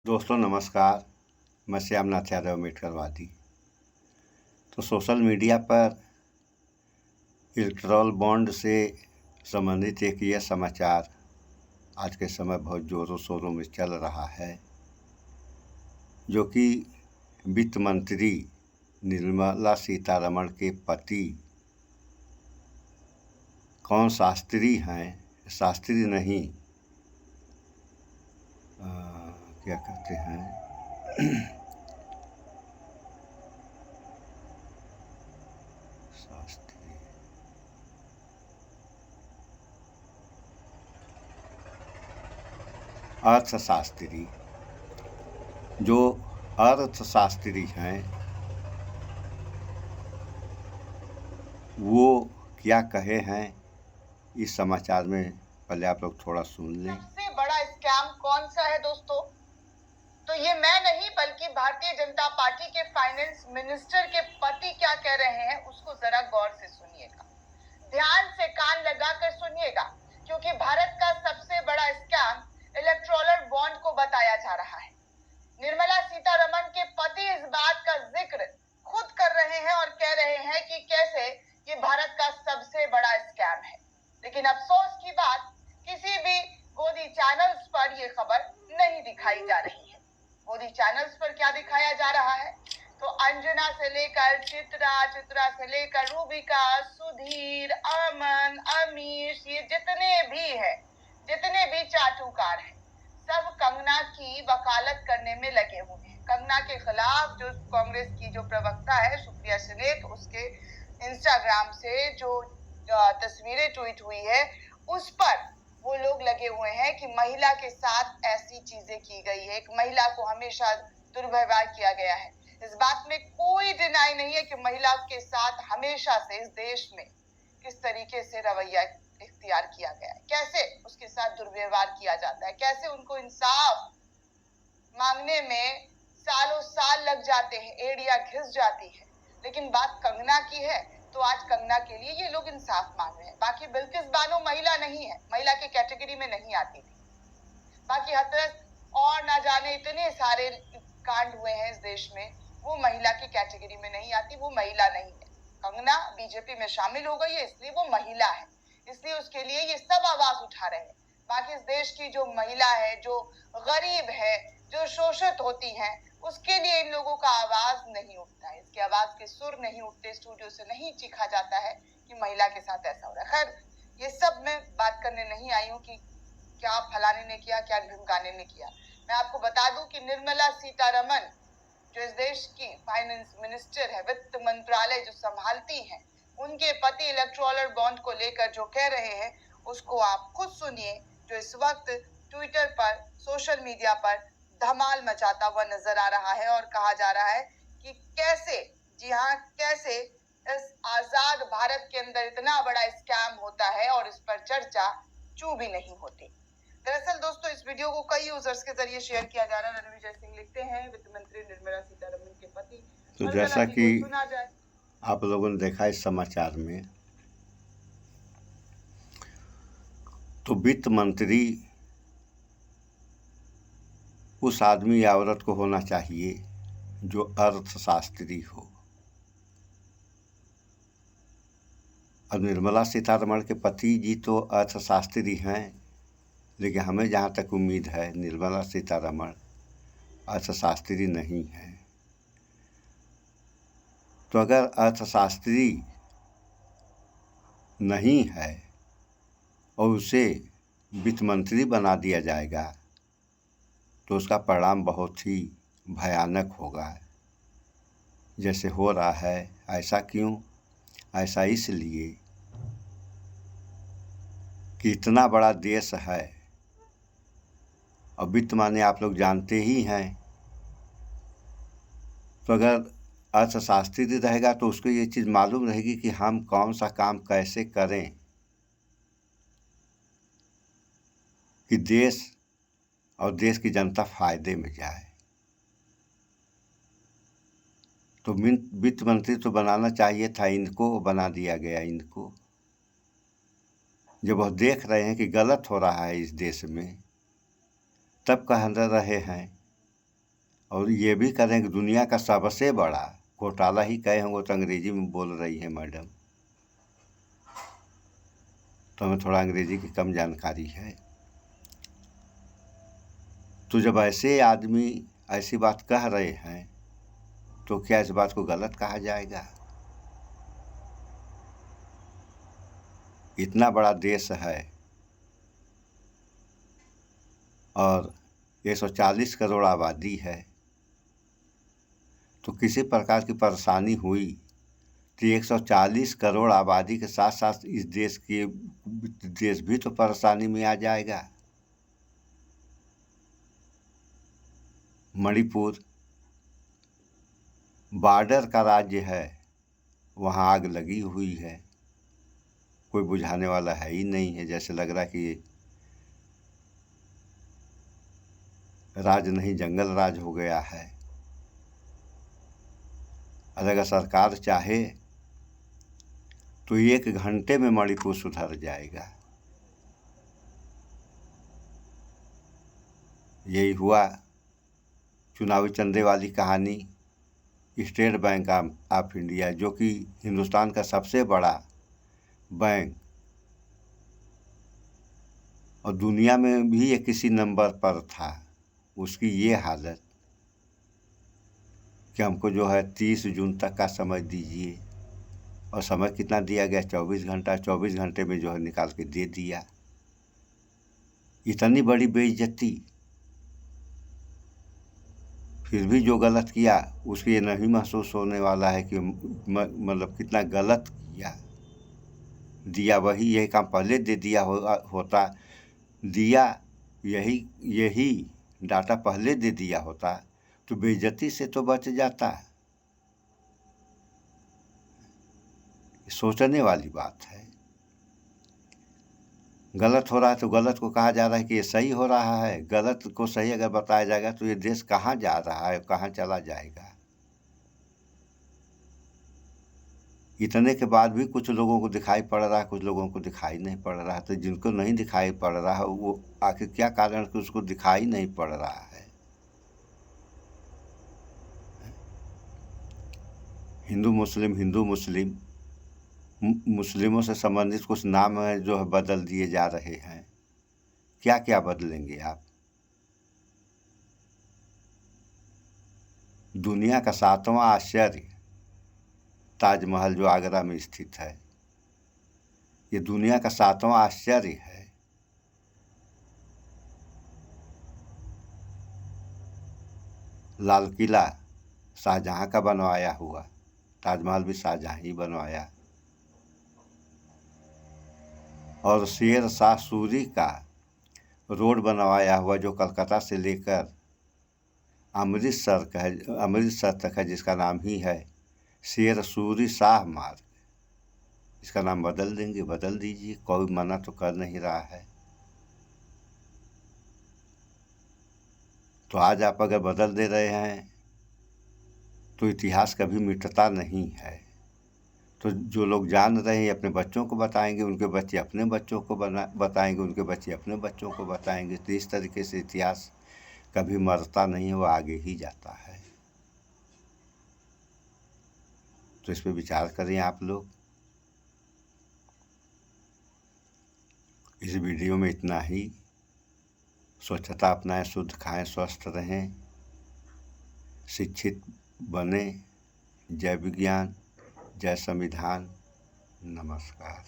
दोस्तों नमस्कार। मैं श्यामनाथ यादव अम्बेडकरवादी। तो सोशल मीडिया पर इलेक्टोरल बॉन्ड से संबंधित एक यह समाचार आज के समय बहुत ज़ोरों शोरों में चल रहा है, जो कि वित्त मंत्री निर्मला सीतारमण के पति कौन शास्त्री हैं, शास्त्री नहीं क्या कहते हैं शास्त्री अर्थशास्त्री, जो अर्थशास्त्री हैं वो क्या कहे हैं इस समाचार में पहले आप लोग थोड़ा सुन लें। सबसे बड़ा स्कैम कौन सा है दोस्तों? तो ये मैं नहीं बल्कि भारतीय जनता पार्टी के फाइनेंस मिनिस्टर के पति क्या कह रहे हैं उसको जरा गौर से सुनिएगा, ध्यान से कान लगाकर सुनिएगा, क्योंकि भारत का सबसे बड़ा स्कैम इलेक्टोरल बॉन्ड को बताया जा रहा है। निर्मला सीतारमण के पति इस बात का जिक्र खुद कर रहे हैं और कह रहे हैं कि कैसे ये भारत का सबसे बड़ा स्कैम है। लेकिन अफसोस की बात, किसी भी गोदी चैनल्स पर यह खबर नहीं दिखाई जा रही है। गोदी चैनल्स पर क्या दिखाया जा रहा है? तो अंजना से लेकर चित्रा से लेकर रूबिका, सुधीर, अमन, अमीश, ये जितने भी चाटुकार हैं, सब कंगना की वकालत करने में लगे हुए हैं। कंगना के खिलाफ जो कांग्रेस की जो प्रवक्ता है सुप्रिया सुले, उसके इंस्टाग्राम से जो तस्वीरें ट्वीट हुई है उस पर वो लोग लगे हुए हैं कि महिला के साथ ऐसी चीजें की गई है, एक महिला को हमेशा दुर्व्यवहार किया गया है। इस बात में कोई डिनाई नहीं है कि महिला के साथ हमेशा से इस देश में किस तरीके से रवैया इख्तियार किया गया है, कैसे उसके साथ दुर्व्यवहार किया जाता है, कैसे उनको इंसाफ मांगने में सालों साल लग जाते हैं, एड़ियां घिस जाती है। लेकिन बात कंगना की है तो आज कंगना के लिए ये लोग इंसाफ मांग रहे हैं। बाकी बिल्किस बानो महिला नहीं है, महिला की कैटेगरी में नहीं आती थी। बाकी हथरस और ना जाने इतने सारे कांड हुए हैं इस देश में, वो महिला की कैटेगरी में नहीं आती, वो महिला नहीं है। कंगना बीजेपी में शामिल हो गई है इसलिए वो महिला है, इसलिए उसके लिए ये सब आवाज उठा रहे हैं। बाकी इस देश की जो महिला है, जो गरीब है, जो शोषित होती हैं, उसके लिए इन लोगों का आवाज नहीं उठता है, इसके आवाज के सुर नहीं उठते, स्टूडियो से नहीं चीखा जाता है कि महिला के साथ ऐसा हो रहा है। खैर, ये सब मैं बात करने नहीं आई हूँ कि क्या फलाने ने किया, क्या ढिमकाने ने किया। मैं आपको बता दूं कि निर्मला सीतारमण जो इस देश की फाइनेंस मिनिस्टर है, वित्त मंत्रालय जो संभालती हैं, उनके पति इलेक्टोरल बॉन्ड को लेकर जो कह रहे हैं उसको आप खुद सुनिए, जो इस वक्त ट्विटर पर, सोशल मीडिया पर धमाल मचाता हुआ नजर आ रहा है और कहा जा रहा है कि कैसे, जी हाँ, कैसे इस आजाद भारत के अंदर इतना बड़ा स्कैम होता है और इस पर चर्चा चू भी नहीं होती। दरअसल दोस्तों, इस वीडियो को कई यूजर्स के जरिए शेयर किया जा रहा है। रणविजय सिंह लिखते हैं, वित्त मंत्री निर्मला सीतारमण के पति। तो जैसा कि आप लोगों ने देखा इस समाचार में, तो वित्त मंत्री उस आदमी या औरत को होना चाहिए जो अर्थशास्त्री हो। अब निर्मला सीतारमण के पति जी तो अर्थशास्त्री हैं, लेकिन हमें जहाँ तक उम्मीद है निर्मला सीतारमण अर्थशास्त्री नहीं है। तो अगर अर्थशास्त्री नहीं है और उसे वित्त मंत्री बना दिया जाएगा तो उसका परिणाम बहुत ही भयानक होगा, जैसे हो रहा है। ऐसा क्यों? ऐसा इसलिए कि इतना बड़ा देश है और वित्त माने आप लोग जानते ही हैं। तो अगर अर्थशास्त्री रहेगा तो उसको ये चीज़ मालूम रहेगी कि हम कौन सा काम कैसे करें कि देश और देश की जनता फायदे में जाए। तो वित्त मंत्री तो बनाना चाहिए था इनको, बना दिया गया इनको। जब वह देख रहे हैं कि गलत हो रहा है इस देश में, तब कह रहे हैं और ये भी करें कि दुनिया का सबसे बड़ा घोटाला ही कहे होंगे, तो अंग्रेजी में बोल रही है मैडम, तो हमें थोड़ा अंग्रेजी की कम जानकारी है। तो जब ऐसे आदमी ऐसी बात कह रहे हैं तो क्या इस बात को गलत कहा जाएगा? इतना बड़ा देश है और 140 करोड़ आबादी है, तो किसी प्रकार की परेशानी हुई तो 140 करोड़ आबादी के साथ साथ इस देश भी तो परेशानी में आ जाएगा। मणिपुर बॉर्डर का राज्य है, वहाँ आग लगी हुई है, कोई बुझाने वाला है ही नहीं है। जैसे लग रहा कि राज नहीं जंगल राज हो गया है। अगर सरकार चाहे तो 1 घंटे में मणिपुर सुधर जाएगा। यही हुआ चुनावी चंदे वाली कहानी। स्टेट बैंक ऑफ इंडिया, जो कि हिंदुस्तान का सबसे बड़ा बैंक और दुनिया में भी ये किसी नंबर पर था, उसकी ये हालत कि हमको जो है 30 जून तक का समय दीजिए, और समय कितना दिया गया? 24 घंटा। 24 घंटे में जो है निकाल के दे दिया। इतनी बड़ी बेइज्जती, फिर भी जो गलत किया उसको ये नहीं महसूस होने वाला है कि मतलब कितना गलत किया। दिया वही, यही काम पहले दे दिया होता, दिया यही डाटा पहले दे दिया होता तो बेइज्जती से तो बच जाता। सोचने वाली बात है। गलत हो रहा है तो गलत को कहा जा रहा है कि ये सही हो रहा है। गलत को सही अगर बताया जाएगा तो ये देश कहाँ जा रहा है, कहाँ चला जाएगा। इतने के बाद भी कुछ लोगों को दिखाई पड़ रहा है, कुछ लोगों को दिखाई नहीं पड़ रहा है। तो जिनको नहीं दिखाई पड़ रहा है वो आखिर क्या कारण कि उसको दिखाई नहीं पड़ रहा है? हिंदू मुस्लिम मुस्लिमों से संबंधित कुछ नाम है जो है बदल दिए जा रहे हैं। क्या क्या बदलेंगे आप? दुनिया का 7वां आश्चर्य ताजमहल जो आगरा में स्थित है, ये दुनिया का 7वां आश्चर्य है। लाल किला शाहजहां का बनवाया हुआ, ताजमहल भी शाहजहां ही बनवाया। और शेर शाह सूरी का रोड बनवाया हुआ जो कलकत्ता से लेकर अमृतसर तक है, जिसका नाम ही है शेर सूरी शाह मार्ग। इसका नाम बदल देंगे, बदल दीजिए, कोई मना तो कर नहीं रहा है। तो आज आप अगर बदल दे रहे हैं तो इतिहास कभी मिटता नहीं है। तो जो लोग जान रहे हैं अपने बच्चों को बताएंगे, उनके बच्चे अपने बच्चों को बताएंगे, उनके बच्चे अपने बच्चों को बताएंगे। तो इस तरीके से इतिहास कभी मरता नहीं है, वो आगे ही जाता है। तो इस पर विचार करें आप लोग। इस वीडियो में इतना ही। स्वच्छता अपनाएं, शुद्ध खाएं, स्वस्थ रहें, शिक्षित बने। जय विज्ञान, जय संविधान। नमस्कार।